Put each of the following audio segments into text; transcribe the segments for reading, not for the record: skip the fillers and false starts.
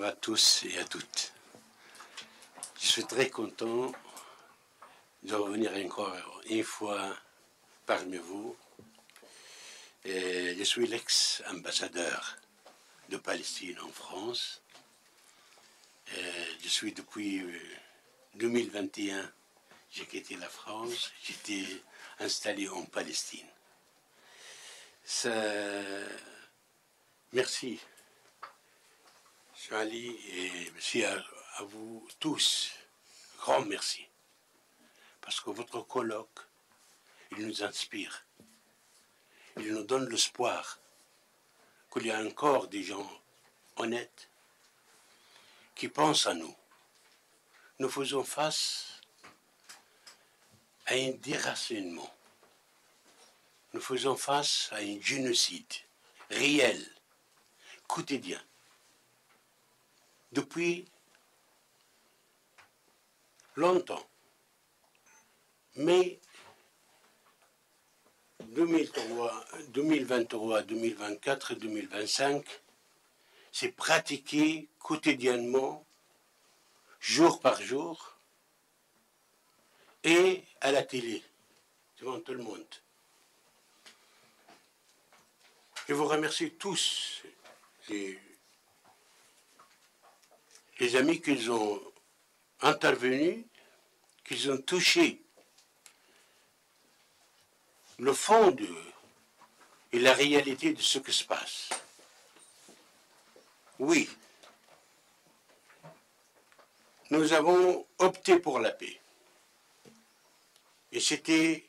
à tous et à toutes. Je suis très content de revenir encore une fois parmi vous. Et je suis l'ex-ambassadeur de Palestine en France. Et je suis depuis 2021, j'ai quitté la France, j'étais installé en Palestine. Merci, M. Ali, et merci à vous tous. Grand merci. Parce que votre colloque, il nous inspire. Il nous donne l'espoir qu'il y a encore des gens honnêtes qui pensent à nous. Nous faisons face à un déracinement. Nous faisons face à un génocide réel, quotidien. Depuis longtemps. Mais 2023, 2024 et 2025, c'est pratiqué quotidiennement, jour par jour, et à la télé, devant tout le monde. Je vous remercie tous, les amis qui ont intervenu, qui ont touché le fond et la réalité de ce qui se passe. Oui, nous avons opté pour la paix. Et c'était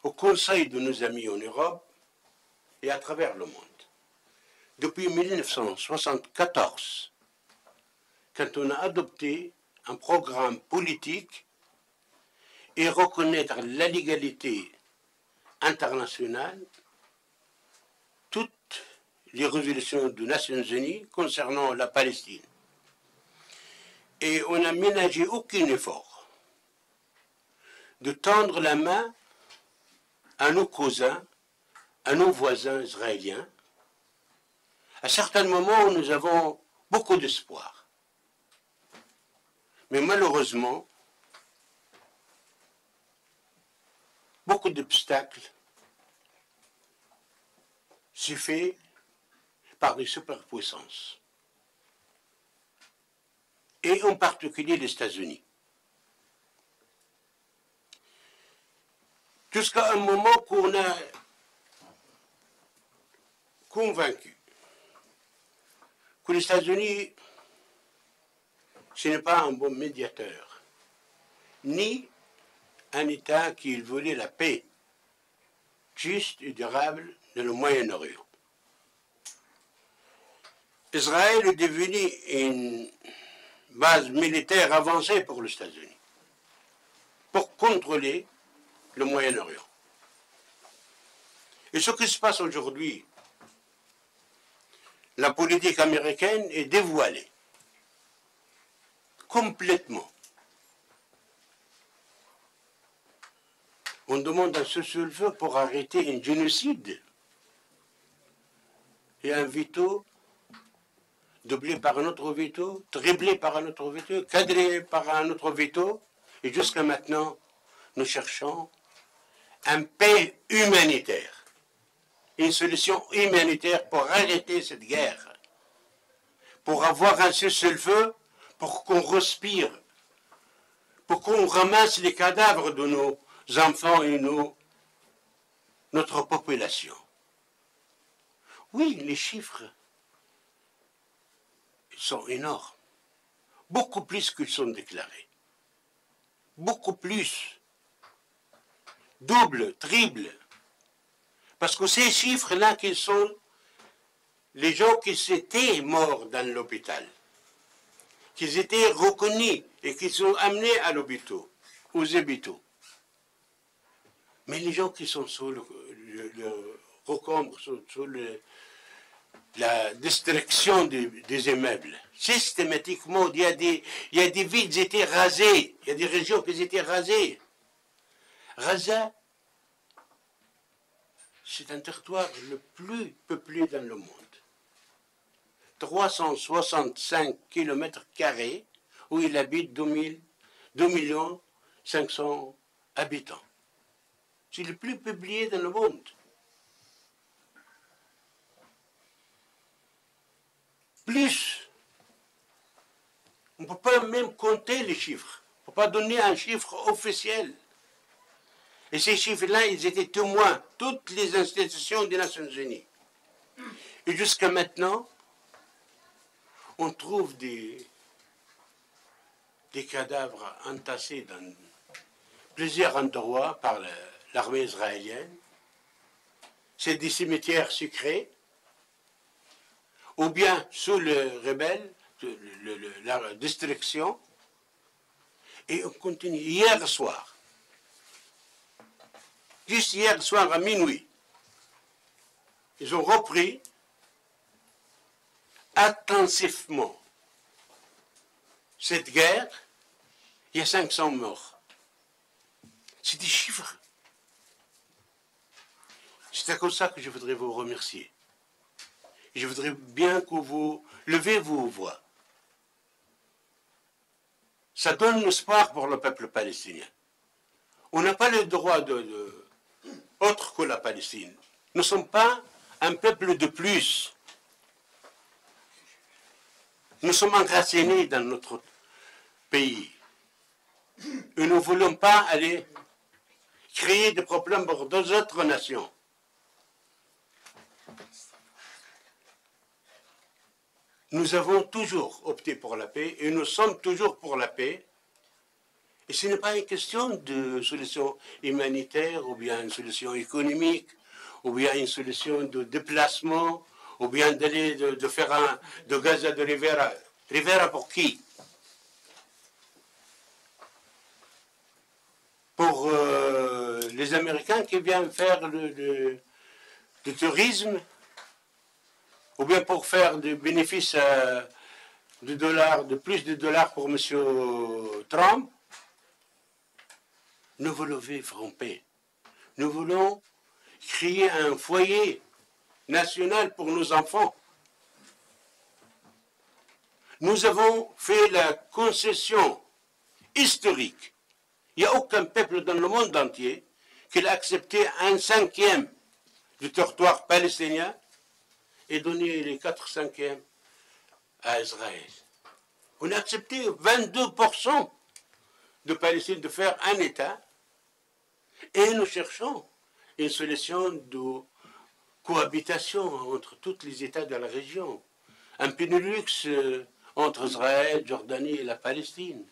au Conseil de nos amis en Europe et à travers le monde. Depuis 1974, quand on a adopté un programme politique et reconnaître la légalité internationale, toutes les résolutions des Nations Unies concernant la Palestine. Et on n'a ménagé aucun effort de tendre la main à nos cousins, à nos voisins israéliens. À certains moments, nous avons beaucoup d'espoir. Mais malheureusement, beaucoup d'obstacles se fait par les superpuissances. Et en particulier les États-Unis. Jusqu'à un moment qu'on a convaincu que les États-Unis, ce n'est pas un bon médiateur, ni un État qui voulait la paix juste et durable dans le Moyen-Orient. Israël est devenu une base militaire avancée pour les États-Unis, pour contrôler le Moyen-Orient. Et ce qui se passe aujourd'hui, la politique américaine est dévoilée, complètement. On demande un cessez-le-feu pour arrêter un génocide et un veto doublé par un autre veto, triplé par un autre veto, quadrillé par un autre veto, et jusqu'à maintenant, nous cherchons un paix humanitaire, une solution humanitaire pour arrêter cette guerre, pour avoir un cessez-le-feu, pour qu'on respire, pour qu'on ramasse les cadavres de nos enfants et notre population. Oui, les chiffres sont énormes, beaucoup plus qu'ils sont déclarés, beaucoup plus, double, triple, parce que ces chiffres-là qui sont les gens qui s'étaient morts dans l'hôpital, qui étaient reconnus et qui sont amenés à l'hôpital, aux hôpitaux. Mais les gens qui sont sous le recombre, sous la destruction des immeubles, systématiquement, il y a des villes qui étaient rasées, il y a des régions qui étaient rasées. Gaza, c'est un territoire le plus peuplé dans le monde. 365 km², où il habite 2 500 habitants. C'est le plus peuplé dans le monde. Plus, on ne peut pas même compter les chiffres. On ne peut pas donner un chiffre officiel. Et ces chiffres-là, ils étaient témoins, toutes les institutions des Nations Unies. Et jusqu'à maintenant, on trouve des cadavres entassés dans plusieurs endroits par l'armée israélienne. C'est des cimetières secrets, ou bien sous le rebelle, la destruction. Et on continue. Hier soir, juste hier soir à minuit, ils ont repris intensivement cette guerre. Il y a 500 morts. C'est des chiffres. C'est comme ça que je voudrais vous remercier. Je voudrais bien que vous levez vos voix. Ça donne l'espoir pour le peuple palestinien. On n'a pas le droit autre que la Palestine. Nous ne sommes pas un peuple de plus. Nous sommes enracinés dans notre pays. Et nous ne voulons pas aller créer des problèmes pour deux autres nations. Nous avons toujours opté pour la paix et nous sommes toujours pour la paix. Et ce n'est pas une question de solution humanitaire ou bien une solution économique ou bien une solution de déplacement ou bien d'aller de faire de Gaza de Rivera. Rivera pour qui? Pour les Américains qui viennent faire du tourisme, ou bien pour faire des bénéfices de plus de dollars pour M. Trump. Nous voulons vivre en paix. Nous voulons créer un foyer national pour nos enfants. Nous avons fait la concession historique. Il n'y a aucun peuple dans le monde entier qui a accepté 1/5 du territoire palestinien et donné les 4/5 à Israël. On a accepté 22% de Palestine de faire un État et nous cherchons une solution de cohabitation entre tous les États de la région. Un Benelux entre Israël, Jordanie et la Palestine.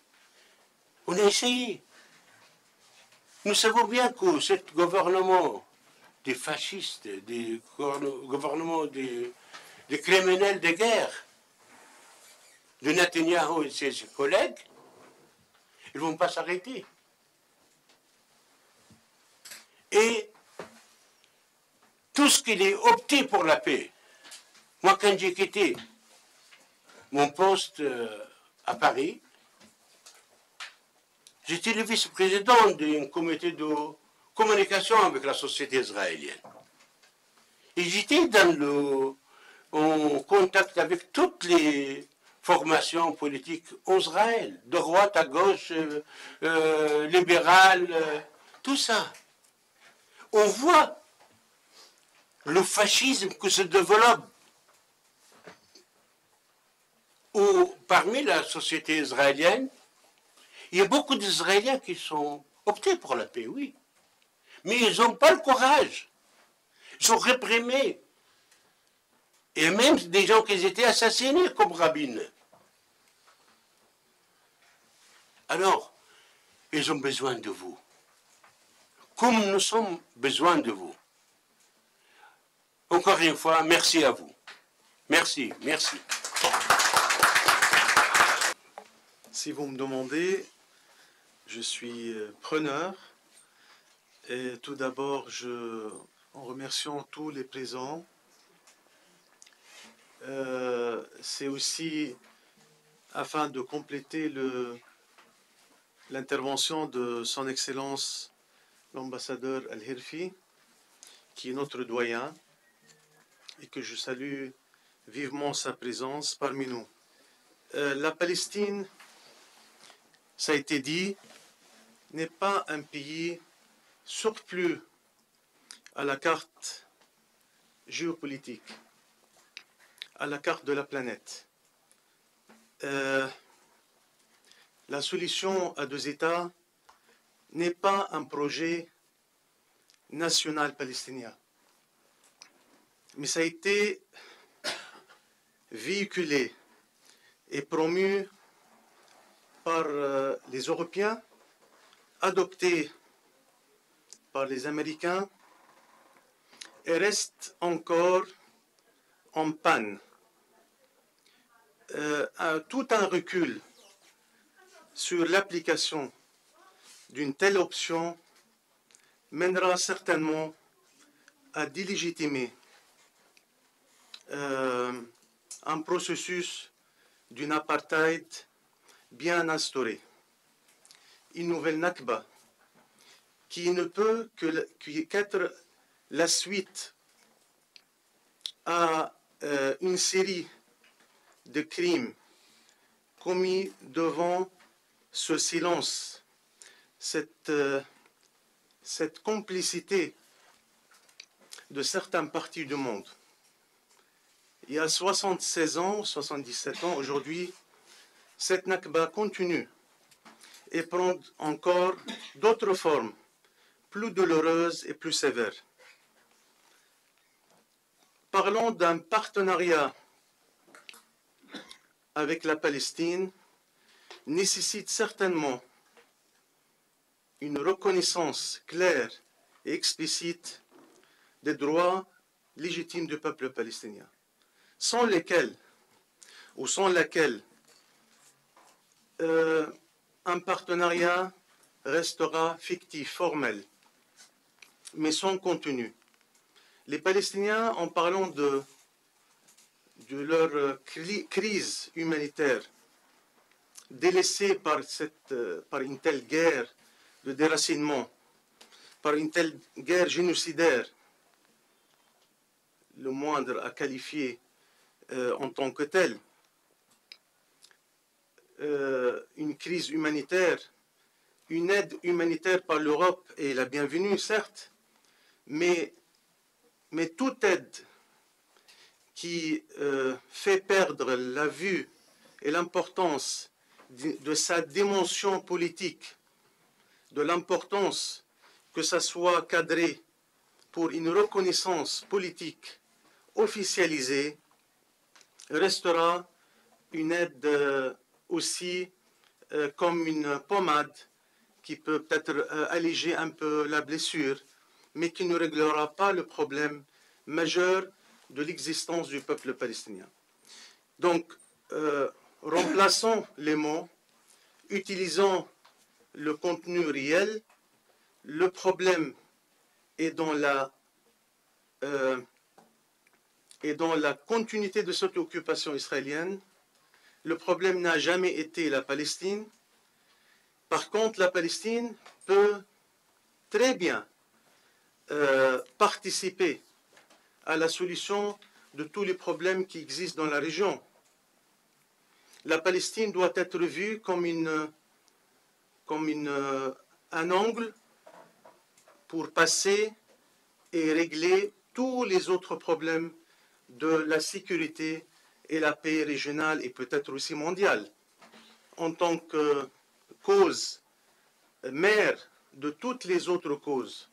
On a essayé. Nous savons bien que ce gouvernement des fascistes, des gouvernements des criminels de guerre, de Netanyahou et ses collègues, ils ne vont pas s'arrêter. Et tout ce qu'il est opté pour la paix, moi quand j'ai quitté mon poste à Paris, j'étais le vice-président d'un comité de communication avec la société israélienne. Et j'étais en contact avec toutes les formations politiques en Israël, de droite à gauche, libérale, tout ça. On voit le fascisme qui se développe parmi la société israélienne. Il y a beaucoup d'Israéliens qui sont optés pour la paix, oui. Mais ils n'ont pas le courage. Ils sont réprimés. Et même des gens qui étaient assassinés comme Rabin. Alors, ils ont besoin de vous. Comme nous avons besoin de vous. Encore une fois, merci à vous. Merci, merci. Si vous me demandez, je suis preneur. Et tout d'abord, en remerciant tous les présents, c'est aussi afin de compléter l'intervention de Son Excellence l'ambassadeur Al-Hirfi, qui est notre doyen, et que je salue vivement sa présence parmi nous. La Palestine, ça a été dit, n'est pas un pays surplus à la carte géopolitique, à la carte de la planète. La solution à deux États n'est pas un projet national palestinien, mais ça a été véhiculé et promu par les Européens, adopté par les Américains et reste encore en panne. Tout un recul sur l'application d'une telle option mènera certainement à délégitimer un processus d'une apartheid bien instauré. Une nouvelle Nakba qui ne peut qu'être la suite à une série de crimes commis devant ce silence, cette complicité de certains partis du monde. Il y a 76 ans, 77 ans, aujourd'hui, cette Nakba continue et prend encore d'autres formes, plus douloureuses et plus sévères. Parlons d'un partenariat avec la Palestine nécessite certainement une reconnaissance claire et explicite des droits légitimes du peuple palestinien, sans lesquels ou sans laquelle un partenariat restera fictif, formel, mais sans contenu. Les Palestiniens, en parlant de leur crise humanitaire, délaissée par une telle guerre de déracinement, par une telle guerre génocidaire, le moindre à qualifier en tant que telle, une crise humanitaire, une aide humanitaire par l'Europe est la bienvenue, certes, mais toute aide qui fait perdre la vue et l'importance de sa dimension politique, de l'importance que ça soit cadré pour une reconnaissance politique officialisée, restera une aide aussi comme une pommade qui peut peut-être alléger un peu la blessure, mais qui ne réglera pas le problème majeur de l'existence du peuple palestinien. Donc, remplaçons les mots, utilisons le contenu réel. Le problème est dans la continuité de cette occupation israélienne. Le problème n'a jamais été la Palestine. Par contre, la Palestine peut très bien participer à la solution de tous les problèmes qui existent dans la région. La Palestine doit être vue comme un angle pour passer et régler tous les autres problèmes de la sécurité et la paix régionale et peut-être aussi mondiale, en tant que cause mère de toutes les autres causes,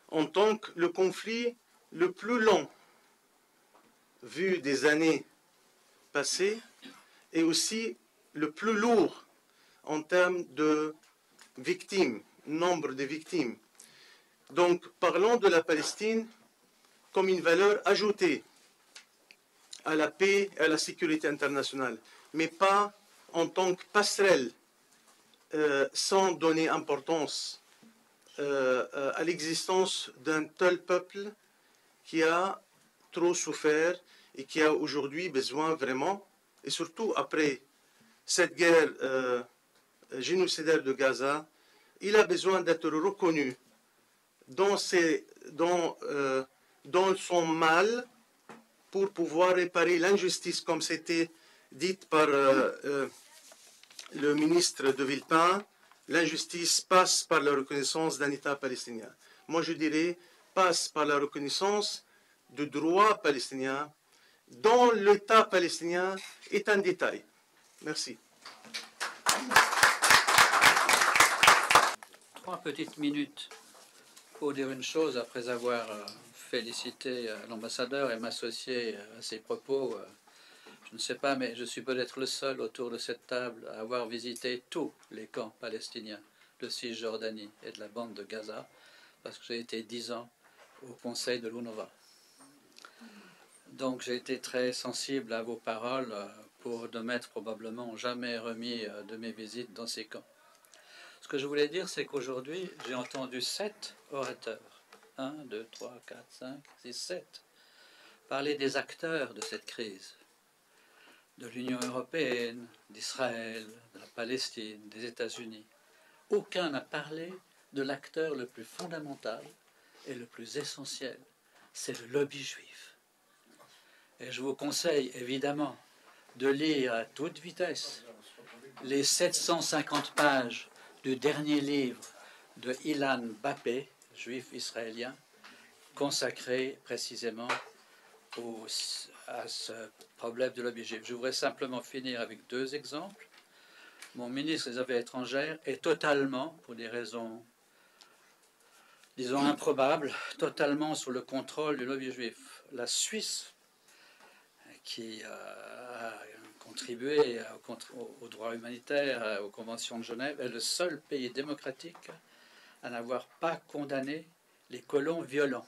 en tant que le conflit le plus long vu des années passées et aussi le plus lourd en termes de victimes, nombre de victimes. Donc, parlons de la Palestine comme une valeur ajoutée à la paix et à la sécurité internationale, mais pas en tant que passerelle, sans donner importance à l'existence d'un tel peuple qui a trop souffert et qui a aujourd'hui besoin vraiment, et surtout après cette guerre génocidaire de Gaza, il a besoin d'être reconnu dans son mal pour pouvoir réparer l'injustice, comme c'était dit par le ministre de Villepin. L'injustice passe par la reconnaissance d'un État palestinien. Moi, je dirais, passe par la reconnaissance de droits palestiniens dont l'État palestinien est un détail. Merci. 3 petites minutes pour dire une chose après avoir félicité l'ambassadeur et m'associer à ses propos. Je ne sais pas, mais je suis peut-être le seul autour de cette table à avoir visité tous les camps palestiniens de Cisjordanie et de la bande de Gaza, parce que j'ai été 10 ans au conseil de l'UNRWA. Donc j'ai été très sensible à vos paroles pour ne m'être probablement jamais remis de mes visites dans ces camps. Ce que je voulais dire, c'est qu'aujourd'hui, j'ai entendu 7 orateurs, 1, 2, 3, 4, 5, 6, 7, parler des acteurs de cette crise, de l'Union européenne, d'Israël, de la Palestine, des États-Unis. Aucun n'a parlé de l'acteur le plus fondamental et le plus essentiel, c'est le lobby juif. Et je vous conseille évidemment de lire à toute vitesse les 750 pages du dernier livre de Ilan Bappé, juif israélien, consacré précisément à ce problème de lobby juif. Je voudrais simplement finir avec 2 exemples. Mon ministre des Affaires étrangères est totalement, pour des raisons, disons, improbables, totalement sous le contrôle du lobby juif. La Suisse, qui a contribué aux droits humanitaires, aux conventions de Genève, est le seul pays démocratique à n'avoir pas condamné les colons violents.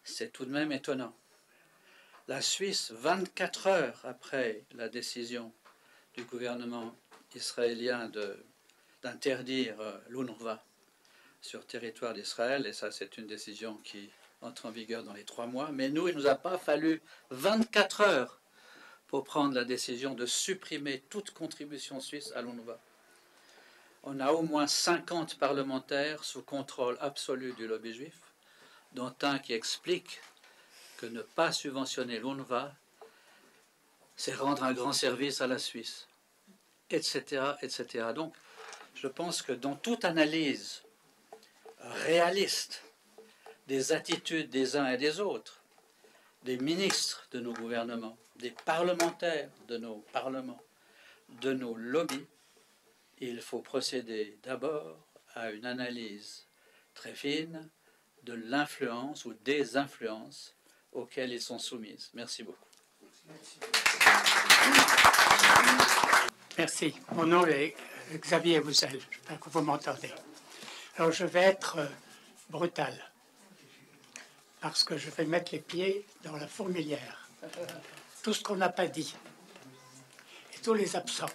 C'est tout de même étonnant. La Suisse, 24 heures après la décision du gouvernement israélien d'interdire l'UNRWA sur territoire d'Israël, et ça c'est une décision qui entre en vigueur dans les 3 mois, mais nous, il ne nous a pas fallu 24 heures pour prendre la décision de supprimer toute contribution suisse à l'UNRWA. On a au moins 50 parlementaires sous contrôle absolu du lobby juif, dont un qui explique que ne pas subventionner l'UNRWA, c'est rendre un grand service à la Suisse, etc., etc. Donc, je pense que dans toute analyse réaliste des attitudes des uns et des autres, des ministres de nos gouvernements, des parlementaires de nos parlements, de nos lobbies, il faut procéder d'abord à une analyse très fine de l'influence ou des influences auxquelles ils sont soumises. Merci beaucoup. Merci. Mon nom est Xavier Bouzel. J'espère que vous m'entendez. Alors, je vais être brutal, parce que je vais mettre les pieds dans la fourmilière. Tout ce qu'on n'a pas dit, et tous les absents.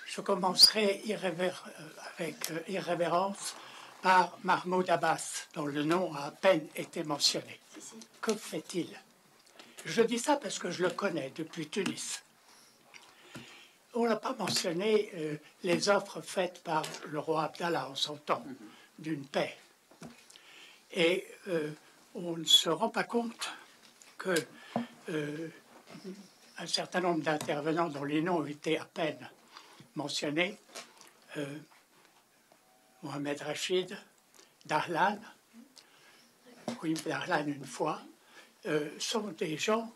Je commencerai avec irrévérence par Mahmoud Abbas, dont le nom a à peine été mentionné. Que fait-il? Je dis ça parce que je le connais depuis Tunis. On n'a pas mentionné les offres faites par le roi Abdallah en son temps, d'une paix. Et on ne se rend pas compte que un certain nombre d'intervenants dont les noms ont été à peine mentionnés, Mohamed Rachid, Dahlan, oui, Dahlan une fois, sont des gens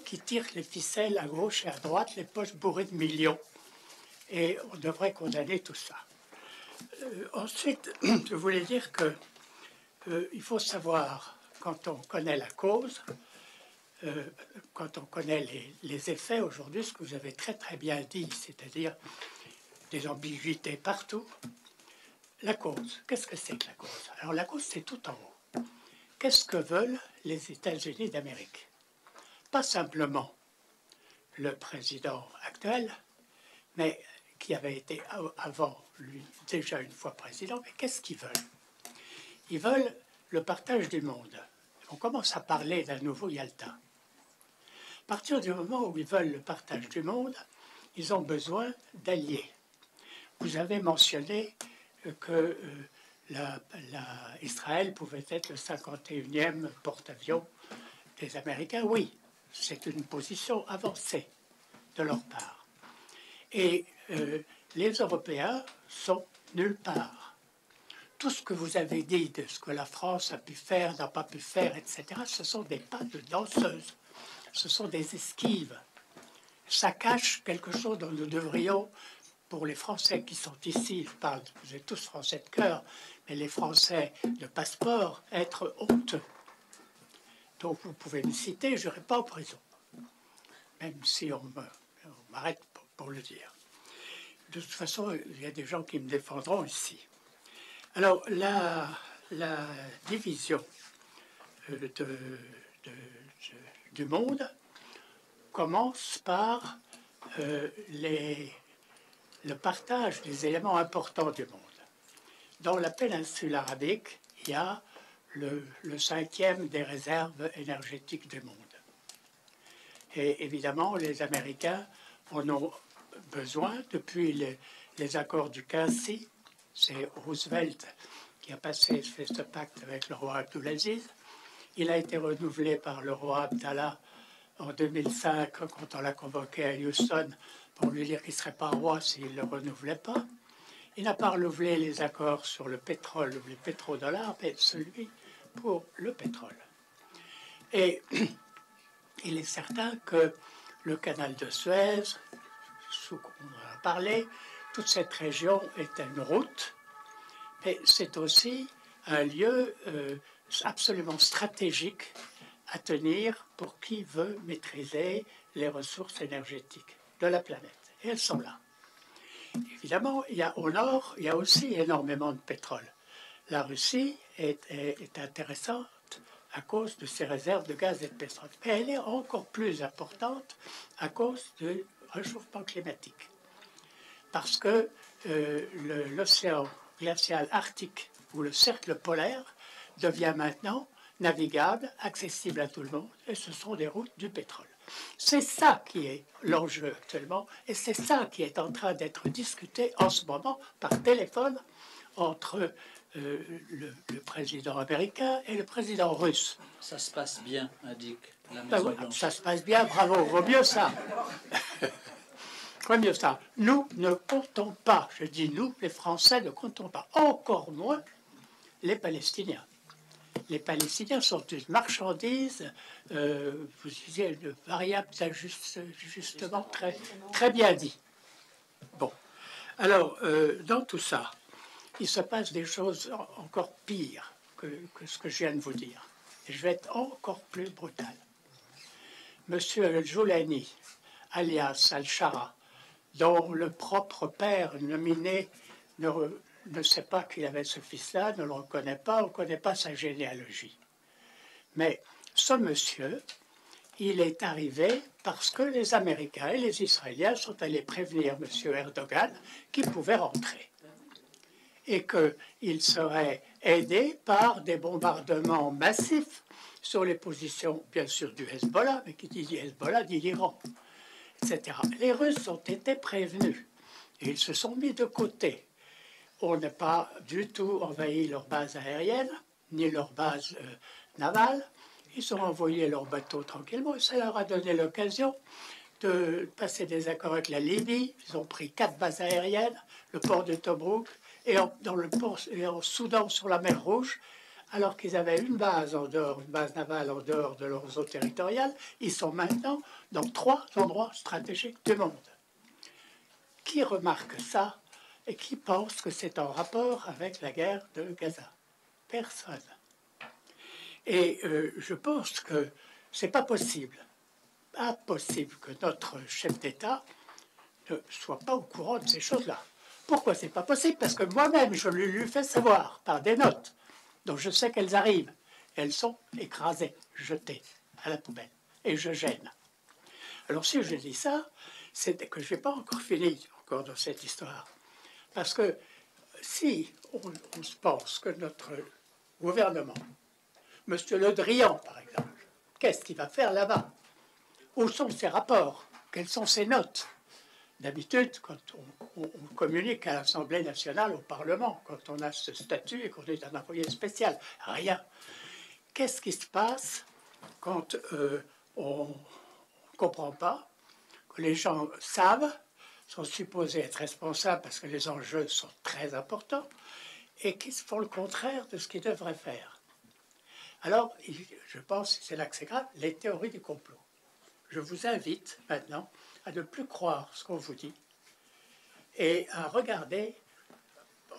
qui tirent les ficelles à gauche et à droite, les poches bourrées de millions. Et on devrait condamner tout ça. Ensuite, je voulais dire que il faut savoir, quand on connaît la cause, quand on connaît les effets aujourd'hui, ce que vous avez très très bien dit, c'est-à-dire des ambiguïtés partout, la cause. Qu'est-ce que c'est que la cause? Alors la cause, c'est tout en haut. Qu'est-ce que veulent les États-Unis d'Amérique? Pas simplement le président actuel, mais qui avait été avant lui déjà une fois président, mais qu'est-ce qu'ils veulent? Ils veulent le partage du monde. On commence à parler d'un nouveau Yalta. À partir du moment où ils veulent le partage du monde, ils ont besoin d'alliés. Vous avez mentionné que Israël pouvait être le 51e porte-avions des Américains, oui, c'est une position avancée de leur part. Et les Européens sont nulle part. Tout ce que vous avez dit de ce que la France a pu faire, n'a pas pu faire, etc., ce sont des pas de danseuse, ce sont des esquives. Ça cache quelque chose dont nous devrions, pour les Français qui sont ici, je parle, vous êtes tous Français de cœur, mais les Français de passeport, être honteux. Donc vous pouvez me citer, je n'irai pas en prison, même si on m'arrête pour le dire. De toute façon, il y a des gens qui me défendront ici. Alors, la division du monde commence par le partage des éléments importants du monde. Dans la péninsule arabique, il y a le cinquième des réserves énergétiques du monde. Et évidemment, les Américains en ont besoin depuis les accords du Quincy. C'est Roosevelt qui a passé ce pacte avec le roi Abdulaziz. Il a été renouvelé par le roi Abdallah en 2005 quand on l'a convoqué à Houston pour lui dire qu'il ne serait pas roi s'il ne le renouvelait pas. Il n'a pas renouvelé les accords sur le pétrole ou les pétrodollars, mais celui pour le pétrole. Et il est certain que le canal de Suez, on en a parlé, toute cette région est une route, mais c'est aussi un lieu absolument stratégique à tenir pour qui veut maîtriser les ressources énergétiques de la planète. Et elles sont là. Évidemment, au nord, il y a aussi énormément de pétrole. La Russie est intéressante à cause de ses réserves de gaz et de pétrole. Mais elle est encore plus importante à cause du réchauffement climatique. Parce que l'océan glacial arctique ou le cercle polaire devient maintenant navigable, accessible à tout le monde, et ce sont des routes du pétrole. C'est ça qui est l'enjeu actuellement, et c'est ça qui est en train d'être discuté en ce moment par téléphone entre le président américain et le président russe. Ça se passe bien, indique la Maison-Blanche. Ça se passe bien, bravo, vaut mieux ça. Vaut mieux ça. Nous ne comptons pas, je dis nous, les Français ne comptons pas, encore moins les Palestiniens. Les Palestiniens sont une marchandise, vous disiez, une variable d'ajustement très bien dit. Bon, alors, dans tout ça, il se passe des choses encore pires que ce que je viens de vous dire. Et je vais être encore plus brutal. Monsieur Al-Joulani, alias Al-Shara, dont le propre père nominé ne sait pas qu'il avait ce fils-là, ne le reconnaît pas, on ne connaît pas sa généalogie. Mais ce monsieur, il est arrivé parce que les Américains et les Israéliens sont allés prévenir M. Erdogan qu'il pouvait rentrer et qu'il serait aidé par des bombardements massifs sur les positions, bien sûr, du Hezbollah, mais qui dit Hezbollah dit l'Iran, etc. Les Russes ont été prévenus et ils se sont mis de côté. On n'a pas du tout envahi leur base aérienne, ni leur base navale. Ils ont envoyé leurs bateaux tranquillement et ça leur a donné l'occasion de passer des accords avec la Libye. Ils ont pris 4 bases aériennes, le port de Tobrouk et en Soudan sur la mer Rouge, alors qu'ils avaient une base en dehors, une base navale en dehors de leurs eaux territoriales. Ils sont maintenant dans 3 endroits stratégiques du monde. Qui remarque ça et qui pense que c'est en rapport avec la guerre de Gaza? Personne. Et je pense que c'est pas possible. Impossible que notre chef d'État ne soit pas au courant de ces choses-là. Pourquoi c'est pas possible? Parce que moi-même, je lui fais savoir par des notes, dont je sais qu'elles arrivent. Elles sont écrasées, jetées à la poubelle. Et je gêne. Alors si je dis ça, c'est que je n'ai pas encore fini dans cette histoire. Parce que si on se pense que notre gouvernement, M. Le Drian par exemple, qu'est-ce qu'il va faire là-bas? Où sont ses rapports? Quelles sont ses notes? D'habitude, quand on communique à l'Assemblée nationale, au Parlement, quand on a ce statut et qu'on est un envoyé spécial, rien. Qu'est-ce qui se passe quand on ne comprend pas, que les gens savent, sont supposés être responsables parce que les enjeux sont très importants, et qui font le contraire de ce qu'ils devraient faire. Alors, je pense, c'est là que c'est grave, les théories du complot. Je vous invite maintenant à ne plus croire ce qu'on vous dit et à regarder,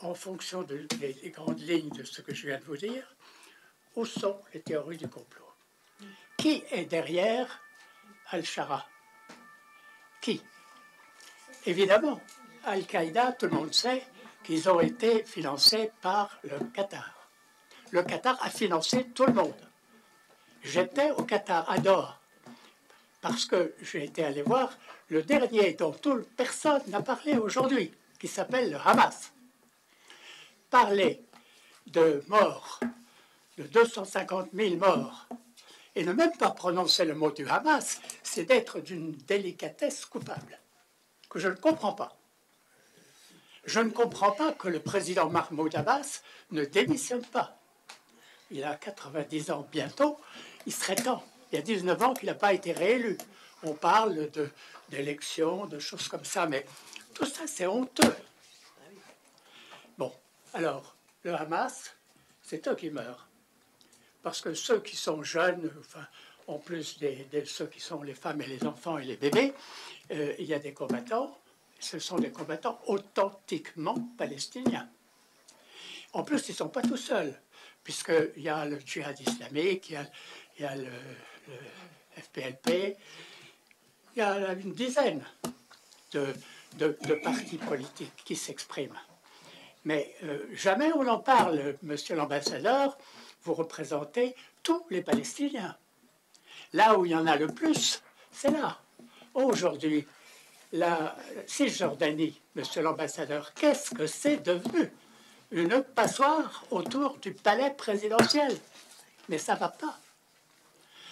en fonction des grandes lignes de ce que je viens de vous dire, où sont les théories du complot. Qui est derrière Al-Shara? Qui? Évidemment, Al-Qaïda, tout le monde sait qu'ils ont été financés par le Qatar. Le Qatar a financé tout le monde. J'étais au Qatar, à Doha, parce que j'ai été allé voir le dernier dont personne n'a parlé aujourd'hui, qui s'appelle le Hamas. Parler de morts, de 250 000 morts, et ne même pas prononcer le mot du Hamas, c'est d'être d'une délicatesse coupable, que je ne comprends pas. Je ne comprends pas que le président Mahmoud Abbas ne démissionne pas. Il a 90 ans bientôt, il serait temps. Il y a 19 ans qu'il n'a pas été réélu. On parle d'élections, de choses comme ça, mais tout ça, c'est honteux. Bon, alors, le Hamas, c'est eux qui meurent. Parce que ceux qui sont jeunes, enfin, en plus de ceux qui sont les femmes et les enfants et les bébés, il y a des combattants. Ce sont des combattants authentiquement palestiniens. En plus, ils ne sont pas tout seuls, puisqu'il y a le djihad islamique, il y a le FPLP, il y a une dizaine de partis politiques qui s'expriment. Mais jamais on en parle, monsieur l'ambassadeur, vous représentez tous les Palestiniens. Là où il y en a le plus, c'est là. Aujourd'hui, la Cisjordanie, monsieur l'ambassadeur, qu'est-ce que c'est devenu? Une passoire autour du palais présidentiel. Mais ça ne va pas.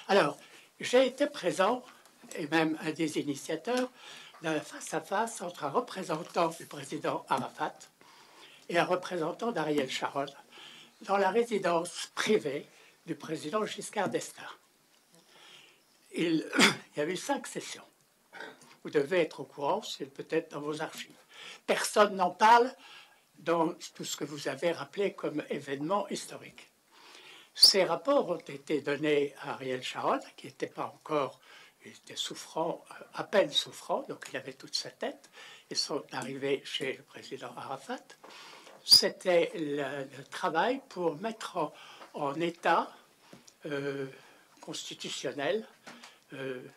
Alors, j'ai été présent, et même un des initiateurs, d'un face-à-face entre un représentant du président Arafat et un représentant d'Ariel Sharon dans la résidence privée du président Giscard d'Estaing. Il y a eu 5 sessions. Vous devez être au courant, c'est peut-être dans vos archives. Personne n'en parle dans tout ce que vous avez rappelé comme événement historique. Ces rapports ont été donnés à Ariel Sharon, qui n'était pas encore, il était souffrant, à peine souffrant, donc il avait toute sa tête. Ils sont arrivés chez le président Arafat. C'était le travail pour mettre en état constitutionnel une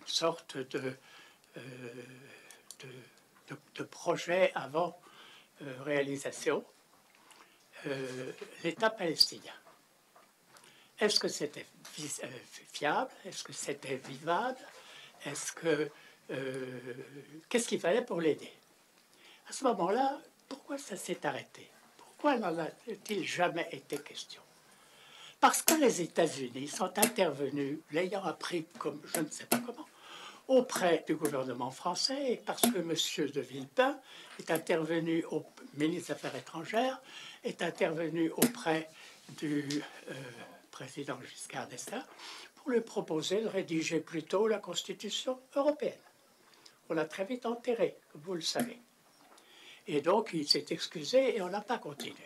sorte de projet avant réalisation, l'État palestinien. Est-ce que c'était fiable? Est-ce que c'était vivable? Qu'est-ce qu'il fallait pour l'aider? À ce moment-là, pourquoi ça s'est arrêté? Pourquoi n'en a-t-il jamais été question? Parce que les États-Unis sont intervenus, l'ayant appris comme je ne sais pas comment, auprès du gouvernement français, et parce que M. de Villepin est intervenu au ministre des Affaires étrangères, est intervenu auprès du président Giscard d'Estaing pour lui proposer de rédiger plutôt la Constitution européenne. On l'a très vite enterré, comme vous le savez. Et donc, il s'est excusé et on n'a pas continué.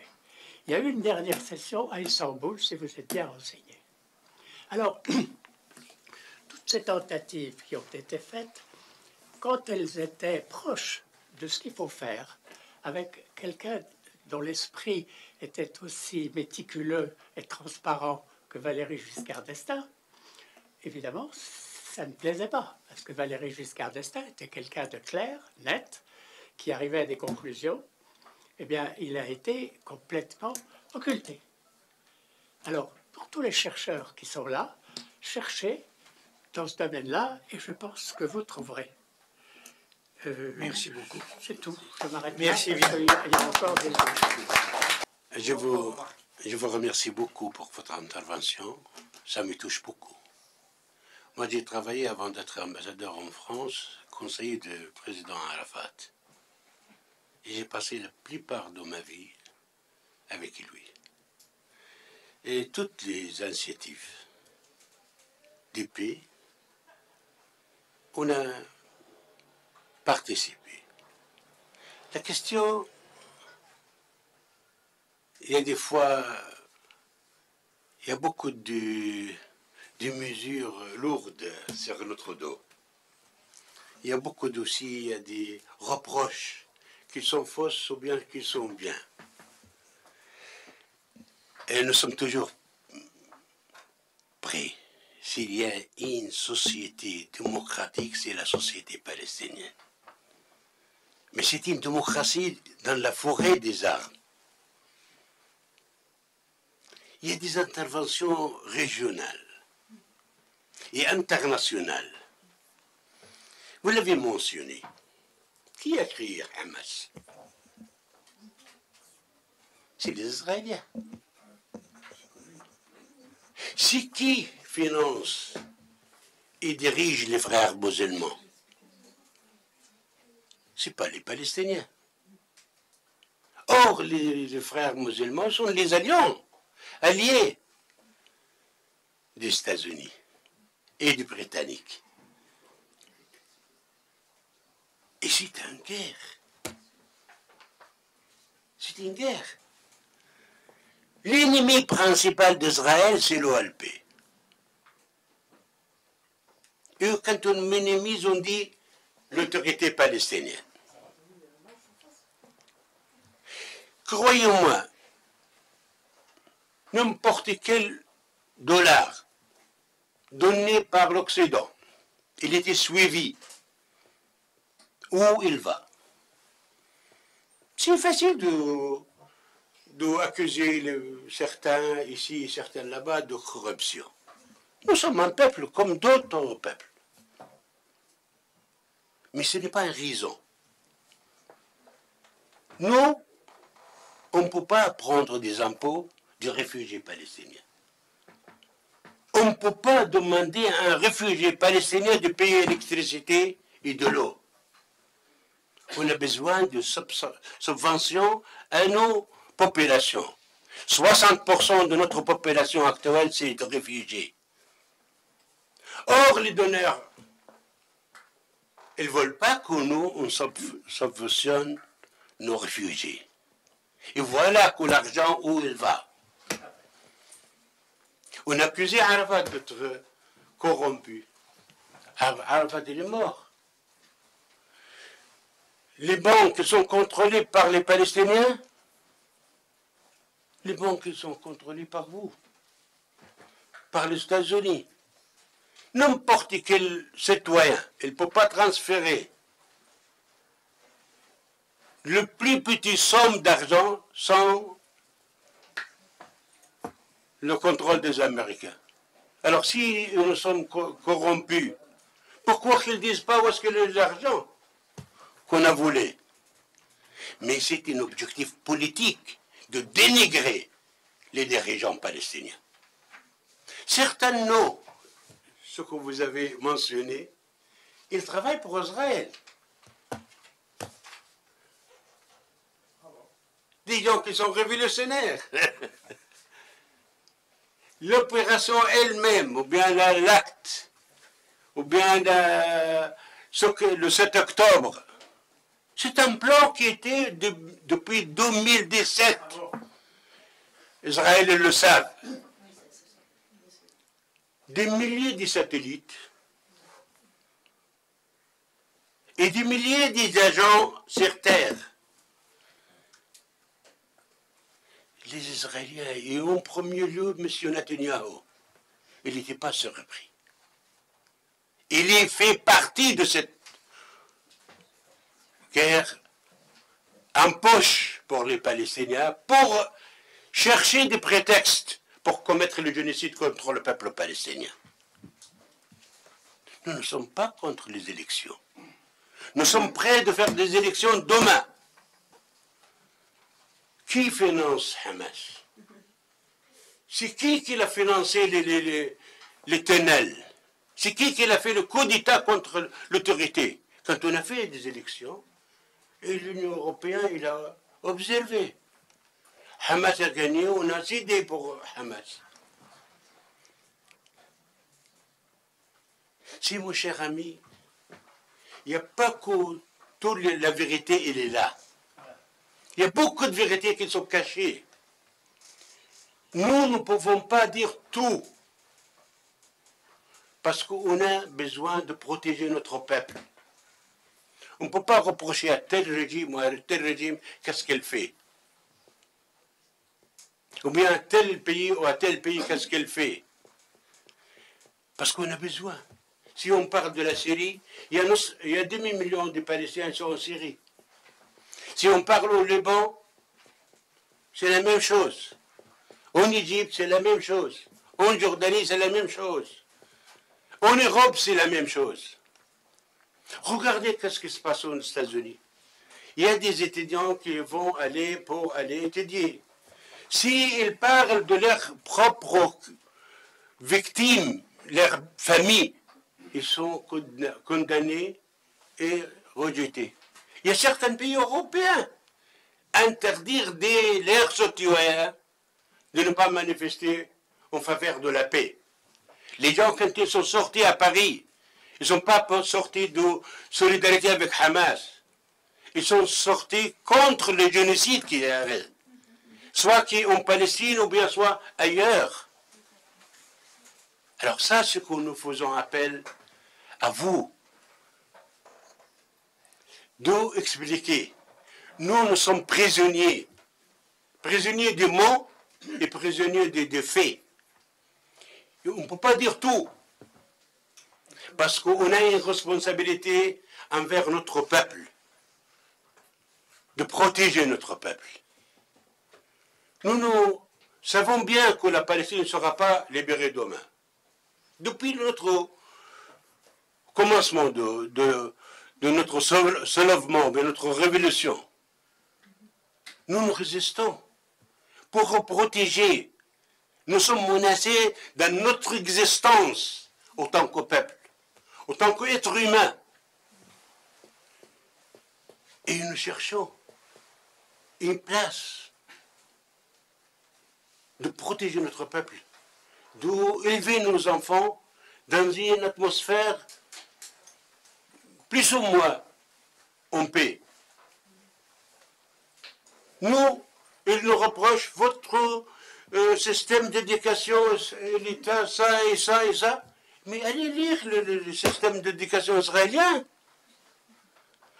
Il y a eu une dernière session à Istanbul, si vous êtes bien renseigné. Alors, toutes ces tentatives qui ont été faites, quand elles étaient proches de ce qu'il faut faire, avec quelqu'un dont l'esprit était aussi méticuleux et transparent que Valéry Giscard d'Estaing, évidemment, ça ne plaisait pas, parce que Valéry Giscard d'Estaing était quelqu'un de clair, net, qui arrivait à des conclusions. Eh bien, il a été complètement occulté. Alors, pour tous les chercheurs qui sont là, cherchez dans ce domaine-là, et je pense que vous trouverez. Merci beaucoup. C'est tout. Je m'arrête là. Merci. Il y a encore des... Je vous remercie beaucoup pour votre intervention. Ça me touche beaucoup. Moi, j'ai travaillé avant d'être ambassadeur en France, conseiller du président Arafat. Et j'ai passé la plupart de ma vie avec lui. Et toutes les initiatives d'épée, on a participé. La question, il y a des fois, il y a beaucoup de mesures lourdes sur notre dos. Il y a beaucoup aussi, il y a des reproches qui sont fausses ou bien qui sont bien. Et nous sommes toujours prêts. S'il y a une société démocratique, c'est la société palestinienne. Mais c'est une démocratie dans la forêt des armes. Il y a des interventions régionales et internationales. Vous l'avez mentionné. Qui a créé Hamas? C'est les Israéliens. C'est qui finance et dirige les frères musulmans? Ce n'est pas les Palestiniens. Or, les frères musulmans sont les alliés des États-Unis et des Britanniques. Et c'est une guerre. C'est une guerre. L'ennemi principal d'Israël, c'est l'OLP. Et quand on minimise, on dit l'autorité palestinienne. Croyez-moi, n'importe quel dollar donné par l'Occident, il était suivi. Où il va. C'est facile d'accuser certains ici et certains là-bas de corruption. Nous sommes un peuple comme d'autres peuples. Mais ce n'est pas une raison. Nous, on ne peut pas prendre des impôts des réfugiés palestiniens. On ne peut pas demander à un réfugié palestinien de payer l'électricité et de l'eau. On a besoin de subventions à nos populations. 60% de notre population actuelle, c'est des réfugiés. Or, les donneurs, ils ne veulent pas que nous, on subventionne nos réfugiés. Et voilà que l'argent, où il va. On a accusé Arafat d'être corrompu. Arafat, il est mort. Les banques sont contrôlées par les Palestiniens. Les banques sont contrôlées par vous, par les États-Unis. N'importe quel citoyen, il ne peut pas transférer le plus petit somme d'argent sans le contrôle des Américains. Alors si nous sommes corrompus, pourquoi qu'ils ne disent pas où est-ce que l'argent qu'on a volé? Mais c'est un objectif politique de dénigrer les dirigeants palestiniens. Certains non, ce que vous avez mentionné, ils travaillent pour Israël. Des gens qui sont révolutionnaires. L'opération elle-même, ou bien l'acte, ou bien le 7 octobre, c'est un plan qui était depuis 2017. Israël le savent. Des milliers de satellites et des milliers d'agents sur Terre. Les Israéliens, et en premier lieu, M. Netanyahou, il n'était pas surpris. Il est fait partie de cette guerre en poche pour les Palestiniens, pour chercher des prétextes pour commettre le génocide contre le peuple palestinien. Nous ne sommes pas contre les élections. Nous sommes prêts de faire des élections demain. Qui finance Hamas? C'est qui l'a financé les tunnels? C'est qui a fait le coup d'État contre l'autorité? Quand on a fait des élections, et l'Union européenne, il a observé. Hamas a gagné, on a cédé pour Hamas. Si, mon cher ami, il n'y a pas que toute la vérité, elle est là. Il y a beaucoup de vérités qui sont cachées. Nous ne pouvons pas dire tout. Parce qu'on a besoin de protéger notre peuple. On ne peut pas reprocher à tel régime ou à tel régime qu'est-ce qu'elle fait. Ou bien à tel pays ou à tel pays qu'est-ce qu'elle fait. Parce qu'on a besoin. Si on parle de la Syrie, il y a demi-million de Palestiniens qui sont en Syrie. Si on parle au Liban, c'est la même chose. En Égypte, c'est la même chose. En Jordanie, c'est la même chose. En Europe, c'est la même chose. Regardez ce qui se passe aux États-Unis. Il y a des étudiants qui vont aller pour aller étudier. S'ils parlent de leurs propres victimes, leurs familles, ils sont condamnés et rejetés. Il y a certains pays européens interdire leurs citoyens de ne pas manifester en faveur de la paix. Les gens, quand ils sont sortis à Paris, ils ne sont pas sortis de solidarité avec Hamas. Ils sont sortis contre le génocide qui y avait. Soit qui en Palestine ou bien soit ailleurs. Alors ça, c'est ce que nous faisons appel à vous. D'où expliquer. Nous sommes prisonniers. Prisonniers des mots et prisonniers des faits. On ne peut pas dire tout. Parce qu'on a une responsabilité envers notre peuple. De protéger notre peuple. Nous savons bien que la Palestine ne sera pas libérée demain. Depuis notre commencement de notre soulèvement, de notre révolution, nous résistons pour protéger. Nous sommes menacés dans notre existence en tant que peuple, en tant qu'être humain. Et nous cherchons une place de protéger notre peuple, d'élever nos enfants dans une atmosphère plus ou moins en paix. Nous, ils nous reprochent votre système d'éducation, l'État, ça et ça et ça. Mais allez lire le système d'éducation israélien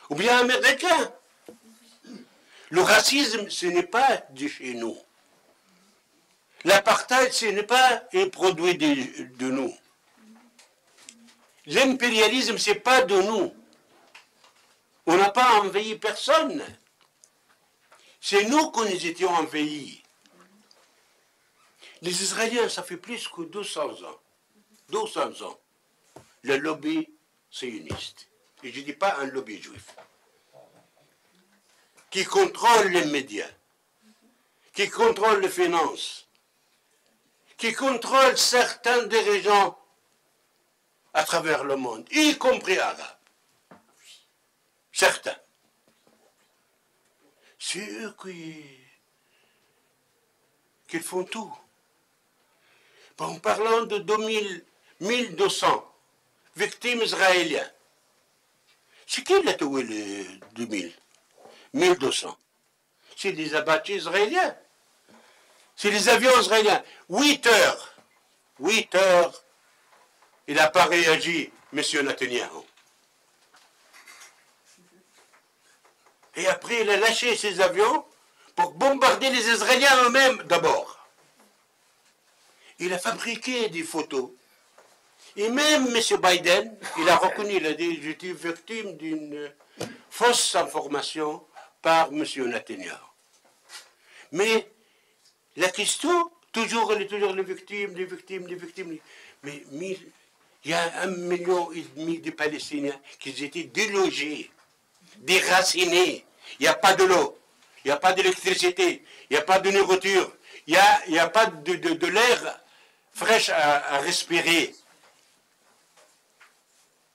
ou bien américain. Le racisme, ce n'est pas de chez nous. L'apartheid, ce n'est pas un produit de nous. L'impérialisme, ce n'est pas de nous. On n'a pas envahi personne. C'est nous qui nous étions envahis. Les Israéliens, ça fait plus que 200 ans. 200 ans. Le lobby sioniste. Et je ne dis pas un lobby juif. Qui contrôle les médias. Qui contrôle les finances. Qui contrôle certains dirigeants à travers le monde, y compris arabes. Certains. C'est eux qui font tout. En parlant de 1200 victimes israéliennes, c'est qui l'a tué les 1200? C'est les abattus israéliens. C'est les avions israéliens. 8 heures, il n'a pas réagi, M. Netanyahou. Et après, il a lâché ses avions pour bombarder les Israéliens eux-mêmes d'abord. Il a fabriqué des photos. Et même M. Biden, il a reconnu, il a dit, j'étais victime d'une fausse information par M. Netanyahou. Mais la question, elle est toujours les victimes. Mais il y a 1,5 million de Palestiniens qui étaient délogés, déracinés. Il n'y a pas de l'eau, il n'y a pas d'électricité, il n'y a pas de nourriture, il n'y a pas de l'air fraîche à respirer.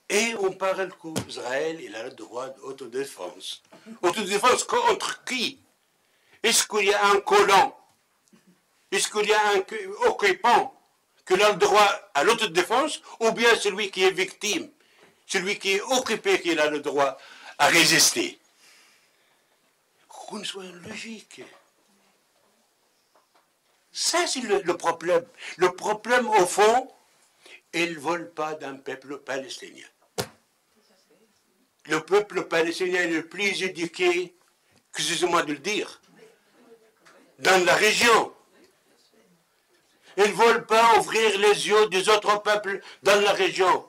Et on parle qu'Israël, il a le droit d'autodéfense. Autodéfense contre qui? Est-ce qu'il y a un colon? Est-ce qu'il y a un occupant qu'il a le droit à l'autodéfense, ou bien celui qui est victime, celui qui est occupé, qu'il a le droit à résister. Qu'on soit logique. Ça, c'est le problème. Le problème, au fond, ils ne veulent pas d'un peuple palestinien. Le peuple palestinien est le plus éduqué, excusez-moi de le dire, dans la région. Ils ne veulent pas ouvrir les yeux des autres peuples dans la région,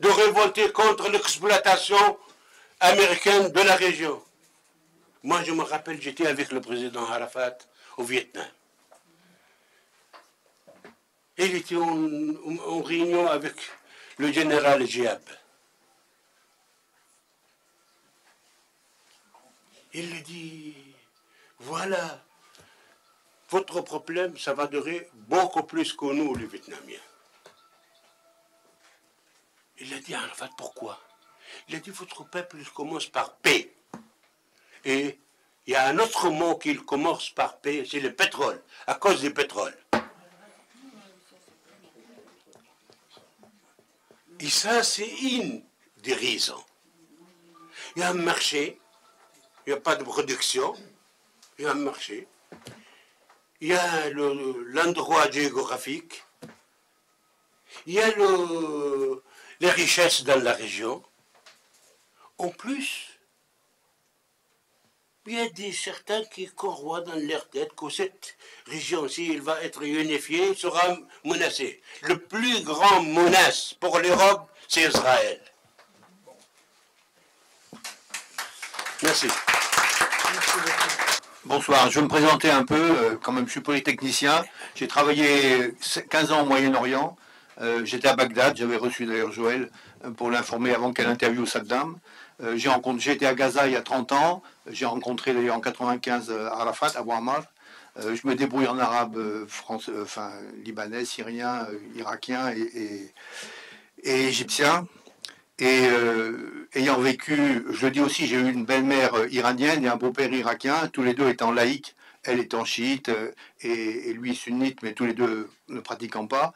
de révolter contre l'exploitation américaine de la région. Moi, je me rappelle, j'étais avec le président Arafat au Vietnam. Il était en réunion avec le général Giab. Il lui dit, voilà, votre problème, ça va durer beaucoup plus que nous, les Vietnamiens. Il a dit à Arafat, pourquoi? Il a dit, votre peuple commence par paix. Et il y a un autre mot qui commence par paix, c'est le pétrole, à cause du pétrole. Et ça, c'est une des raisons. Il y a un marché, il n'y a pas de production, il y a un marché, il y a l'endroit géographique, il y a les richesses dans la région. En plus, il y a certains qui croient dans leur tête que cette région, si elle va être unifiée, sera menacée. Le plus grand menace pour l'Europe, c'est Israël. Merci. Bonsoir, je vais me présenter un peu, quand même je suis polytechnicien, j'ai travaillé 15 ans au Moyen-Orient, j'étais à Bagdad, j'avais reçu d'ailleurs Joël pour l'informer avant qu'elle interviewe Saddam. J'ai été à Gaza il y a 30 ans, j'ai rencontré d'ailleurs en 95 Arafat, Abu Ammar. Je me débrouille en arabe, libanais, syrien, irakien et égyptien. Et ayant vécu, je le dis aussi, j'ai eu une belle-mère iranienne et un beau-père irakien, tous les deux étant laïcs, elle étant chiite et lui sunnite, mais tous les deux ne pratiquant pas,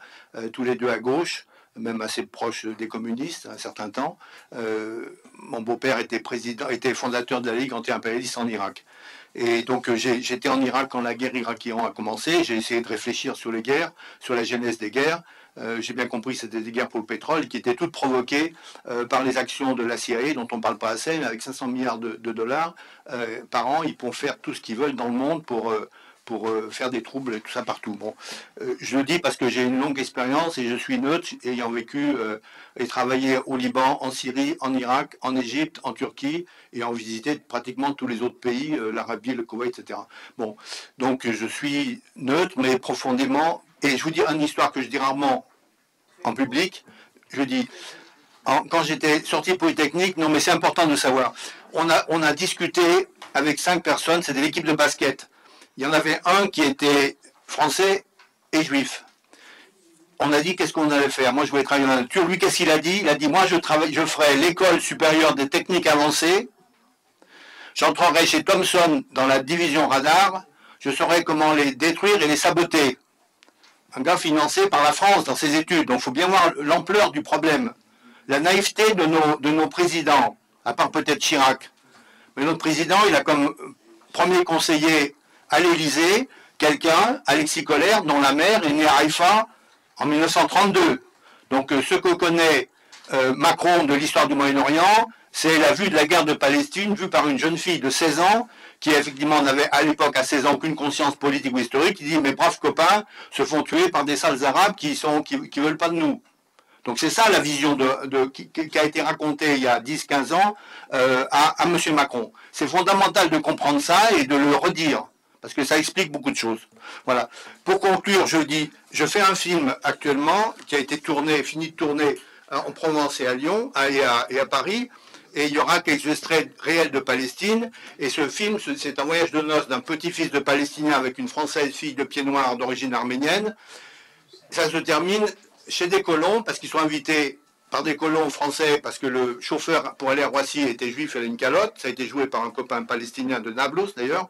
tous les deux à gauche, même assez proche des communistes un certain temps. Mon beau-père était fondateur de la Ligue anti-impérialiste en Irak. Et donc j'étais en Irak quand la guerre irakienne a commencé, j'ai essayé de réfléchir sur les guerres, sur la genèse des guerres. J'ai bien compris que c'était des guerres pour le pétrole qui étaient toutes provoquées par les actions de la CIA, dont on ne parle pas assez, mais avec 500 milliards de dollars par an, ils pourront faire tout ce qu'ils veulent dans le monde pour faire des troubles et tout ça partout. Bon, je le dis parce que j'ai une longue expérience et je suis neutre, ayant vécu et travaillé au Liban, en Syrie, en Irak, en Égypte, en Turquie, et en visité pratiquement tous les autres pays, l'Arabie, le Koweït, etc. Bon, donc je suis neutre, mais profondément, et je vous dis une histoire que je dis rarement en public, je dis, quand j'étais sorti de Polytechnique, non mais c'est important de savoir, on a discuté avec 5 personnes, c'était l'équipe de basket. Il y en avait un qui était français et juif. On a dit qu'est-ce qu'on allait faire. Moi, je voulais travailler dans la nature. Lui, qu'est-ce qu'il a dit? Il a dit, moi, je ferai l'école supérieure des techniques avancées. J'entrerai chez Thomson dans la division radar. Je saurai comment les détruire et les saboter. Un gars financé par la France dans ses études. Donc, il faut bien voir l'ampleur du problème. La naïveté de nos présidents, à part peut-être Chirac. Mais notre président, il a comme premier conseiller à l'Élysée, quelqu'un, Alexis Kohler, dont la mère est née à Haïfa en 1932. Donc ce que connaît Macron de l'histoire du Moyen-Orient, c'est la vue de la guerre de Palestine, vue par une jeune fille de 16 ans, qui effectivement n'avait à l'époque à 16 ans aucune conscience politique ou historique, qui dit « mes braves copains se font tuer par des sales arabes qui veulent pas de nous ». Donc c'est ça la vision qui a été racontée il y a 10-15 ans à M. Macron. C'est fondamental de comprendre ça et de le redire, parce que ça explique beaucoup de choses. Voilà. Pour conclure, je dis, je fais un film actuellement qui a été fini de tourner en Provence et à Lyon et à Paris, et il y aura quelques extraits réels de Palestine, et ce film, c'est un voyage de noces d'un petit-fils de Palestinien avec une Française fille de pied noir d'origine arménienne. Ça se termine chez des colons, parce qu'ils sont invités par des colons français, parce que le chauffeur pour aller à Roissy était juif, il a une calotte, ça a été joué par un copain palestinien de Nablus d'ailleurs,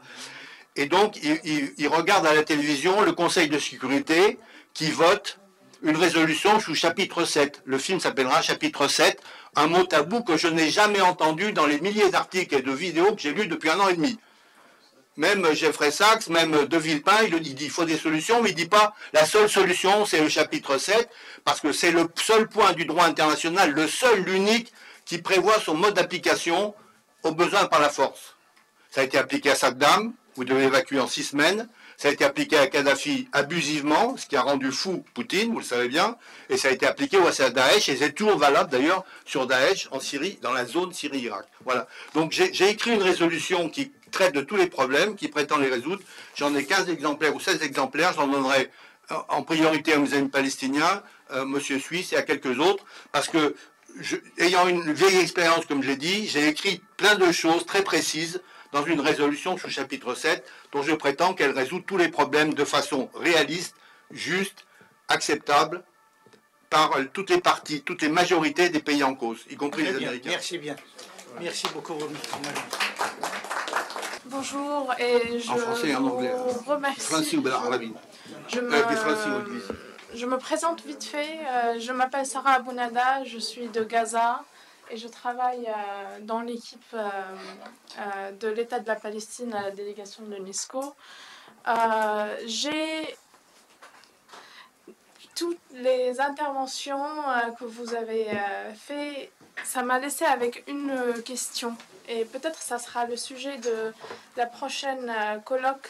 et donc il regarde à la télévision le Conseil de sécurité qui vote une résolution sous chapitre 7. Le film s'appellera chapitre 7, un mot tabou que je n'ai jamais entendu dans les milliers d'articles et de vidéos que j'ai lus depuis 1 an et demi. Même Jeffrey Sachs, même De Villepin, il dit qu'il faut des solutions, mais il ne dit pas la seule solution, c'est le chapitre 7, parce que c'est le seul point du droit international, le seul, l'unique, qui prévoit son mode d'application aux besoins par la force. Ça a été appliqué à Saddam, vous devez évacuer en 6 semaines. Ça a été appliqué à Kadhafi abusivement, ce qui a rendu fou Poutine, vous le savez bien. Et ça a été appliqué à Daesh, et c'est toujours valable d'ailleurs sur Daesh en Syrie, dans la zone Syrie-Irak. Voilà. Donc j'ai écrit une résolution qui traite de tous les problèmes, qui prétend les résoudre. J'en ai 15 exemplaires ou 16 exemplaires, j'en donnerai en priorité à mes amis palestiniens, Monsieur Suisse et à quelques autres, parce que, ayant une vieille expérience, comme je l'ai dit, j'ai écrit plein de choses très précises dans une résolution sous chapitre 7, dont je prétends qu'elle résout tous les problèmes de façon réaliste, juste, acceptable, par toutes les parties, toutes les majorités des pays en cause, y compris les Américains. Merci bien. Merci beaucoup. Bonjour, et je En français et en anglais. vous remercie. Français ou arabe. Je me présente vite fait. Je m'appelle Sarah Abounada, je suis de Gaza et je travaille dans l'équipe de l'État de la Palestine à la délégation de l'UNESCO. J'ai toutes les interventions que vous avez faites, ça m'a laissé avec une question. Et peut-être ça sera le sujet de la prochaine colloque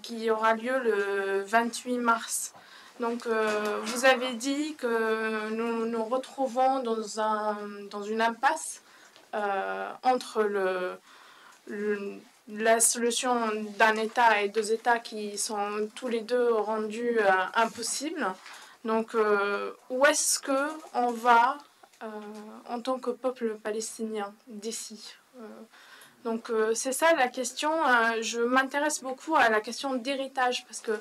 qui aura lieu le 28 mars. Donc, vous avez dit que nous nous retrouvons dans une impasse entre la solution d'un État et 2 États qui sont tous les deux rendus impossibles. Donc, où est-ce qu'on va en tant que peuple palestinien d'ici? Donc, c'est ça la question. Je m'intéresse beaucoup à la question d'héritage parce que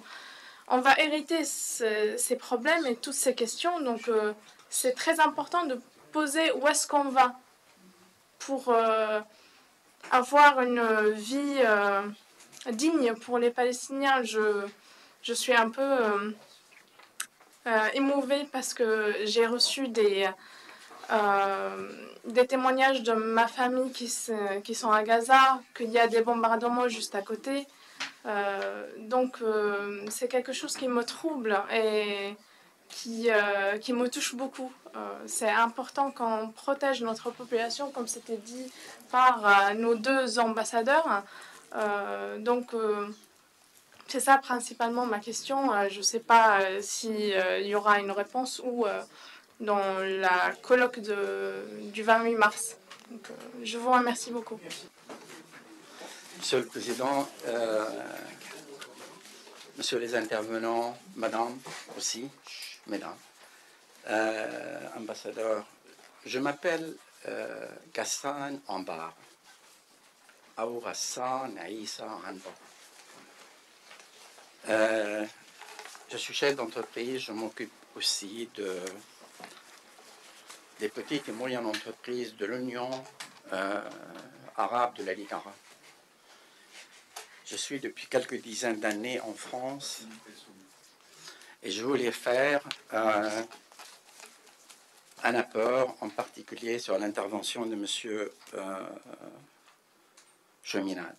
on va hériter ces problèmes et toutes ces questions. Donc, c'est très important de poser où est-ce qu'on va pour avoir une vie digne pour les Palestiniens. Je suis un peu émouvée parce que j'ai reçu des témoignages de ma famille qui sont à Gaza, qu'il y a des bombardements juste à côté. Donc c'est quelque chose qui me trouble et qui me touche beaucoup. C'est important qu'on protège notre population, comme c'était dit par nos 2 ambassadeurs. Donc c'est ça principalement ma question. Je ne sais pas s'il y aura une réponse ou dans la colloque du 28 mars. Donc, je vous remercie beaucoup. Monsieur le Président, Monsieur les intervenants, Madame aussi, Mesdames, ambassadeurs, je m'appelle Ghassan Ambar, ou Ghassan Aïssa Anbar. Je suis chef d'entreprise, je m'occupe aussi des petites et moyennes entreprises de l'Union arabe, de la Ligue arabe. Je suis depuis quelques dizaines d'années en France et je voulais faire un apport, en particulier sur l'intervention de M. Cheminade.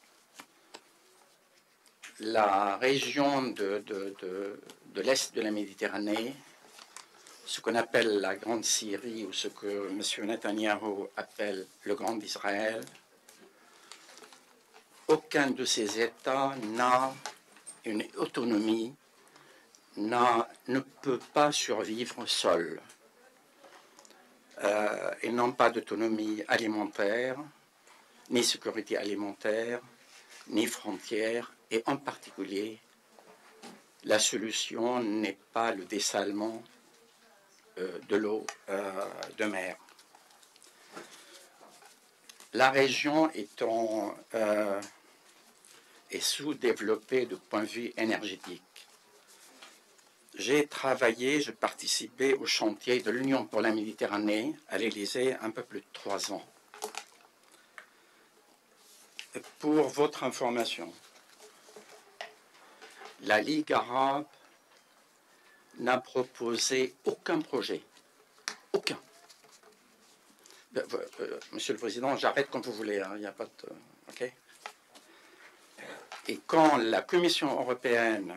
La région de l'Est de la Méditerranée, ce qu'on appelle la Grande Syrie ou ce que M. Netanyahou appelle le Grand Israël, aucun de ces États n'a une autonomie, ne peut pas survivre seul. Ils n'ont pas d'autonomie alimentaire, ni sécurité alimentaire, ni frontières, et en particulier, la solution n'est pas le dessalement de l'eau de mer. La région est sous-développée du point de vue énergétique. J'ai participé au chantier de l'Union pour la Méditerranée à l'Élysée un peu plus de 3 ans. Et pour votre information, la Ligue arabe n'a proposé aucun projet. Aucun. Monsieur le Président, j'arrête quand vous voulez. Il n'y a pas de... OK. Et quand la Commission européenne,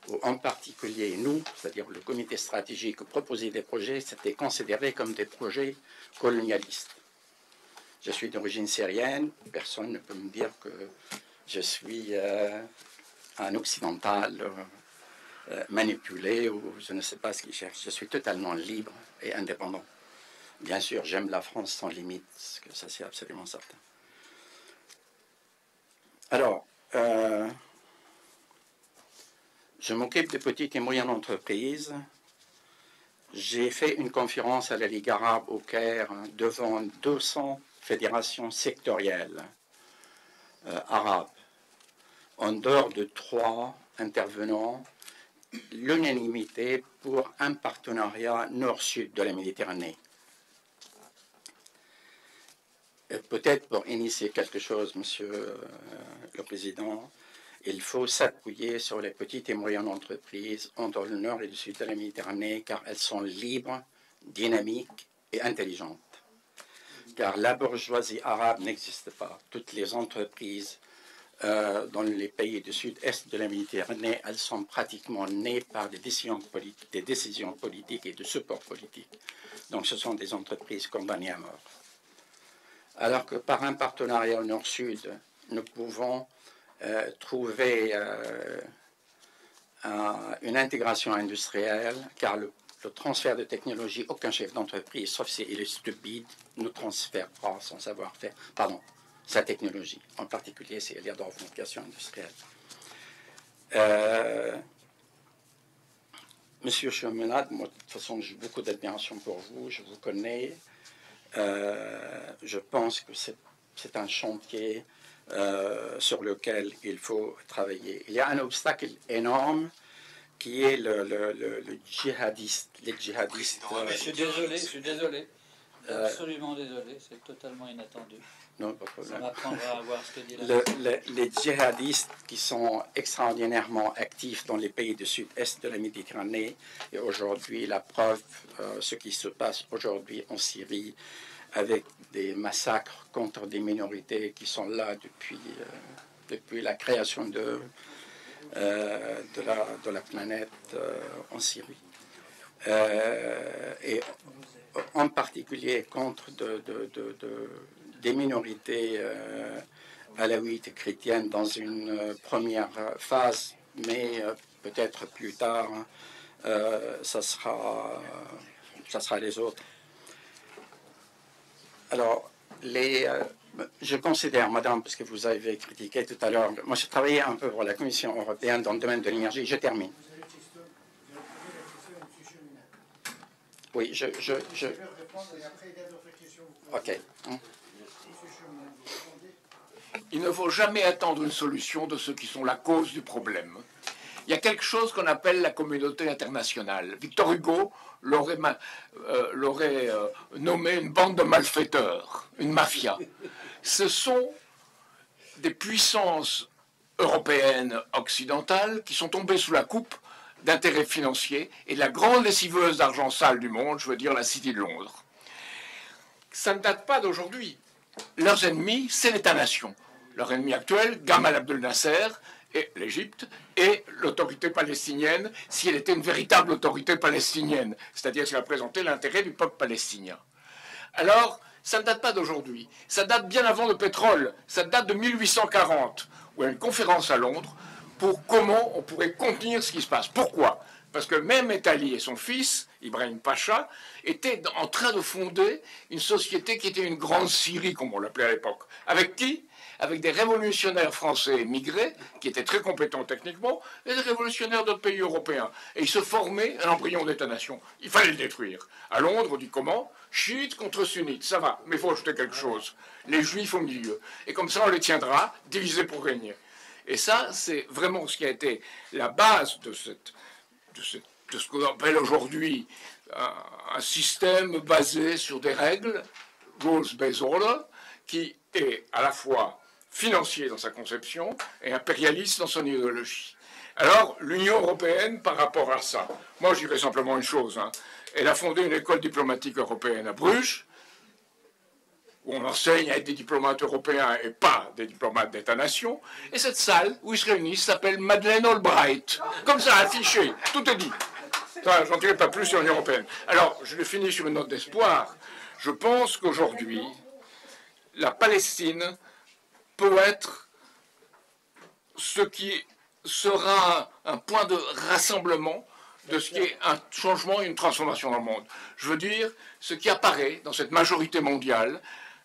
ou en particulier nous, c'est-à-dire le comité stratégique, proposait des projets, c'était considéré comme des projets colonialistes. Je suis d'origine syrienne, personne ne peut me dire que je suis un occidental manipulé ou je ne sais pas ce qu'il cherche. Je suis totalement libre et indépendant. Bien sûr, j'aime la France sans limite, parce que ça c'est absolument certain. Alors, je m'occupe des petites et moyennes entreprises. J'ai fait une conférence à la Ligue arabe au Caire devant 200 fédérations sectorielles arabes. En dehors de 3 intervenants, l'unanimité pour un partenariat nord-sud de la Méditerranée. Peut-être pour initier quelque chose, Monsieur le Président, il faut s'appuyer sur les petites et moyennes entreprises entre le nord et le sud de la Méditerranée, car elles sont libres, dynamiques et intelligentes. Car la bourgeoisie arabe n'existe pas. Toutes les entreprises dans les pays du sud-est de la Méditerranée, elles sont pratiquement nées par des décisions politiques et de support politique. Donc ce sont des entreprises condamnées à mort. Alors que par un partenariat nord-sud, nous pouvons trouver une intégration industrielle, car le transfert de technologie, aucun chef d'entreprise, sauf s'il est stupide, ne transfère pas son savoir-faire, pardon, sa technologie, en particulier s'il y a de la revendication industrielle. Monsieur Cheminade, moi de toute façon j'ai beaucoup d'admiration pour vous, je vous connais. Je pense que c'est un chantier sur lequel il faut travailler. Il y a un obstacle énorme qui est le djihadiste, les djihadistes. Je suis désolé. Absolument désolé, c'est totalement inattendu. Non, pas de problème. Ça m'apprendra à voir ce que dit la les djihadistes qui sont extraordinairement actifs dans les pays du sud-est de la Méditerranée, et aujourd'hui, la preuve, ce qui se passe aujourd'hui en Syrie, avec des massacres contre des minorités qui sont là depuis la création de la planète en Syrie. Et en particulier contre des minorités alaouites et chrétiennes dans une première phase, mais peut-être plus tard, ça sera les autres. Alors, je considère, madame, parce que vous avez critiqué tout à l'heure, moi j'ai travaillé un peu pour la Commission européenne dans le domaine de l'énergie, je termine. Oui, OK. Il ne faut jamais attendre une solution de ceux qui sont la cause du problème. Il y a quelque chose qu'on appelle la communauté internationale. Victor Hugo l'aurait nommé une bande de malfaiteurs, une mafia. Ce sont des puissances européennes occidentales qui sont tombées sous la coupe d'intérêts financiers et de la grande lessiveuse d'argent sale du monde, je veux dire la City de Londres. Ça ne date pas d'aujourd'hui. Leurs ennemis, c'est l'État-nation. Leur ennemi actuel, Gamal Abdel Nasser, et l'Égypte, et l'autorité palestinienne, si elle était une véritable autorité palestinienne, c'est-à-dire si elle représentait l'intérêt du peuple palestinien. Alors, ça ne date pas d'aujourd'hui. Ça date bien avant le pétrole. Ça date de 1840, où il y a une conférence à Londres pour comment on pourrait contenir ce qui se passe. Pourquoi? Parce que même Etali et son fils, Ibrahim Pacha, étaient en train de fonder une société qui était une grande Syrie, comme on l'appelait à l'époque. Avec qui? Avec des révolutionnaires français émigrés, qui étaient très compétents techniquement, et des révolutionnaires d'autres pays européens. Et ils se formaient un embryon d'État-nation. Il fallait le détruire. À Londres, on dit comment? Chiites contre sunnites, ça va, mais il faut ajouter quelque chose. Les juifs au milieu. Et comme ça, on les tiendra, divisés pour régner. Et ça, c'est vraiment ce qui a été la base de ce qu'on appelle aujourd'hui un système basé sur des règles, rules-based order, qui est à la fois financier dans sa conception et impérialiste dans son idéologie. Alors, l'Union européenne, par rapport à ça, moi je dirais simplement une chose, hein. Elle a fondé une école diplomatique européenne à Bruges, où on enseigne à être des diplomates européens et pas des diplomates d'État-nation. Et cette salle où ils se réunissent s'appelle Madeleine Albright. Comme ça, affiché, tout est dit. J'en dirai pas plus sur l'Union européenne. Alors, je le finis sur une note d'espoir. Je pense qu'aujourd'hui, la Palestine peut être ce qui sera un point de rassemblement de ce qui est un changement et une transformation dans le monde. Je veux dire, ce qui apparaît dans cette majorité mondiale,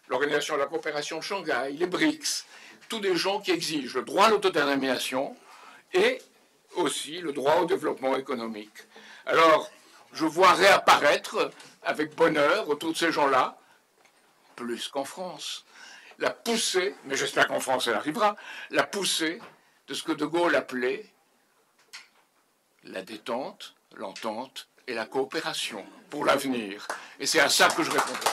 l'Organisation de la coopération de Shanghai, les BRICS, tous des gens qui exigent le droit à l'autodétermination et aussi le droit au développement économique. Alors, je vois réapparaître avec bonheur autour de ces gens-là, plus qu'en France, la poussée, mais j'espère qu'en France elle arrivera, la poussée de ce que De Gaulle appelait la détente, l'entente et la coopération pour l'avenir. Et c'est à ça que je répondrai.